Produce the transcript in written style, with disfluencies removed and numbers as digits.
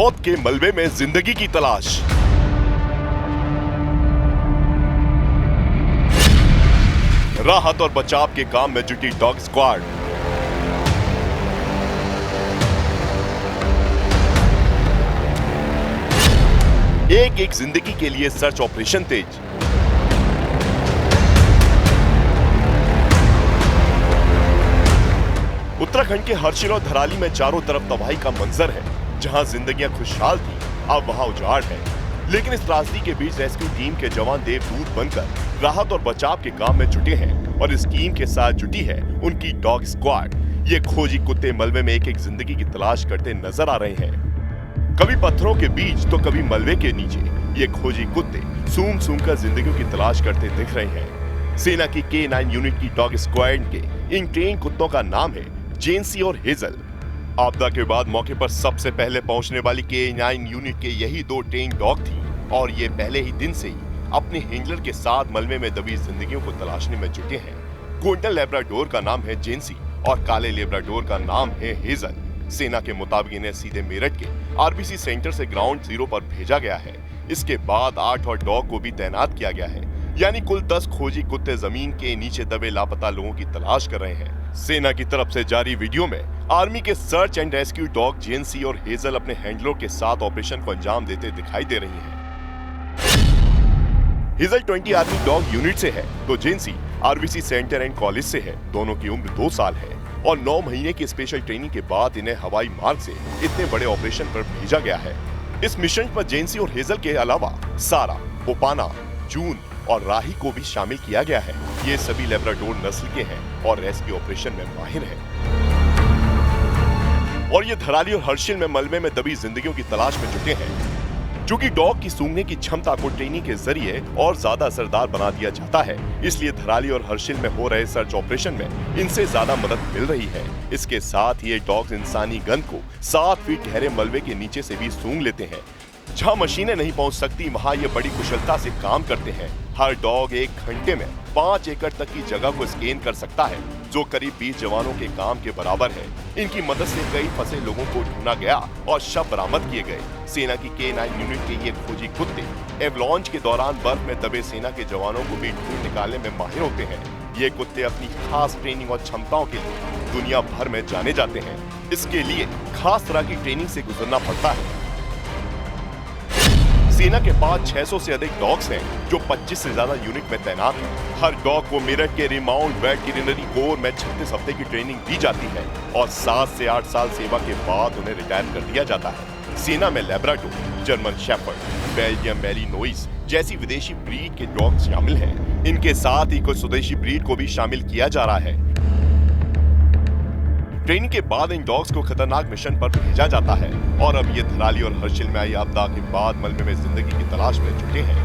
मौत के मलबे में जिंदगी की तलाश। राहत और बचाव के काम में जुटी डॉग स्क्वाड। एक एक जिंदगी के लिए सर्च ऑपरेशन तेज। उत्तराखंड के हर्षिल और धराली में चारों तरफ तबाही का मंजर है। जहां जिंदगियां खुशहाल थी, अब वहां उजाड़ है। लेकिन इस त्रासदी के बीच रेस्क्यू टीम के जवान देवदूत बनकर राहत और बचाव के काम में जुटे हैं और इस टीम के साथ जुटी है उनकी डॉग स्क्वाड। ये खोजी कुत्ते मलबे में एक एक जिंदगी की तलाश करते नजर आ रहे हैं। कभी पत्थरों के बीच तो कभी मलबे के नीचे ये खोजी कुत्ते सूंघ सूंघ कर जिंदगियों की तलाश करते दिख रहे हैं। सेना की K9 यूनिट की डॉग स्क्वाड के इन ट्रेन कुत्तों का नाम है जेंसी और हेजल। आपदा के बाद मौके पर सबसे पहले पहुंचने वाली K9 यूनिट के यही दो ट्रेन डॉग थी और ये पहले ही दिन से ही अपने हैंडलर के साथ मलबे में दबी जिंदगियों को तलाशने में जुटे हैं। गोल्डन लैब्राडोर का नाम है जेंसी और काले लैब्राडोर का नाम है हेजल। सेना के मुताबिक इन्हें सीधे मेरठ के RBC सेंटर से ग्राउंड जीरो पर भेजा गया है। इसके बाद 8 और डॉग को भी तैनात किया गया है, यानी कुल 10 खोजी कुत्ते जमीन के नीचे दबे लापता लोगों की तलाश कर रहे हैं। सेना की तरफ से जारी वीडियो में आर्मी के सर्च एंड रेस्क्यू डॉग जेंसी और हेजल अपने हैंडलर के साथ ऑपरेशन को अंजाम देते दिखाई दे रही हैं। हेजल 20 आर्मी डॉग यूनिट से है तो जेंसी RBC सेंटर एंड कॉलेज से है। दोनों की उम्र 2 साल है और 9 महीने की स्पेशल ट्रेनिंग के बाद इन्हें हवाई मार्ग से इतने बड़े ऑपरेशन पर भेजा गया है। इस मिशन पर जेंसी और हेजल के अलावा सारा, पोपाना, जून और राही को भी शामिल किया गया है। ये सभी लैब्राडोर नस्ल के हैं और रेस्क्यू ऑपरेशन में माहिर हैं। और ये धराली और हर्षिल में मलबे में दबी जिंदगियों की तलाश में जुटे हैं। क्योंकि डॉग की सूंघने की क्षमता को ट्रेनिंग के जरिए और ज्यादा असरदार बना दिया जाता है, इसलिए धराली और हर्षिल में हो रहे सर्च ऑपरेशन में इनसे ज्यादा मदद मिल रही है। इसके साथ ये डॉग्स इंसानी गंध को 7 फीट गहरे मलबे के नीचे से भी सूंघ लेते हैं। जहां मशीनें नहीं पहुंच सकती, वहां ये बड़ी कुशलता से काम करते हैं। हर डॉग 1 घंटे में 5 एकड़ तक की जगह को स्कैन कर सकता है, जो करीब 20 जवानों के काम के बराबर है। इनकी मदद से कई फंसे लोगों को ढूंढा गया और शव बरामद किए गए। सेना की K9 यूनिट के ये खोजी कुत्ते एवलॉन्च के दौरान बर्फ में दबे सेना के जवानों को भी ढूंढ निकालने में माहिर होते हैं। ये कुत्ते अपनी खास ट्रेनिंग और क्षमताओं के लिए दुनिया भर में जाने जाते हैं। इसके लिए खास तरह की ट्रेनिंग से गुजरना पड़ता है। सेना के पास 600 से अधिक डॉग्स हैं जो 25 से ज्यादा यूनिट में तैनात हैं। हर डॉग को मेरठ के रिमाउंट वेटरिनरी कोर में 36 हफ्ते की ट्रेनिंग दी जाती है और 7 से 8 साल सेवा के बाद उन्हें रिटायर कर दिया जाता है। सेना में Labrador, German shepherd, Belgium Malinois जैसी विदेशी ब्रीड के डॉग शामिल हैं। इनके साथ ही कुछ स्वदेशी ब्रीड को भी शामिल किया जा रहा है। ट्रेनिंग के बाद इन डॉग्स को खतरनाक मिशन पर भेजा जाता है और अब ये धराली और हर्षिल में आई आपदा के बाद मलबे में जिंदगी की तलाश में जुटे हैं।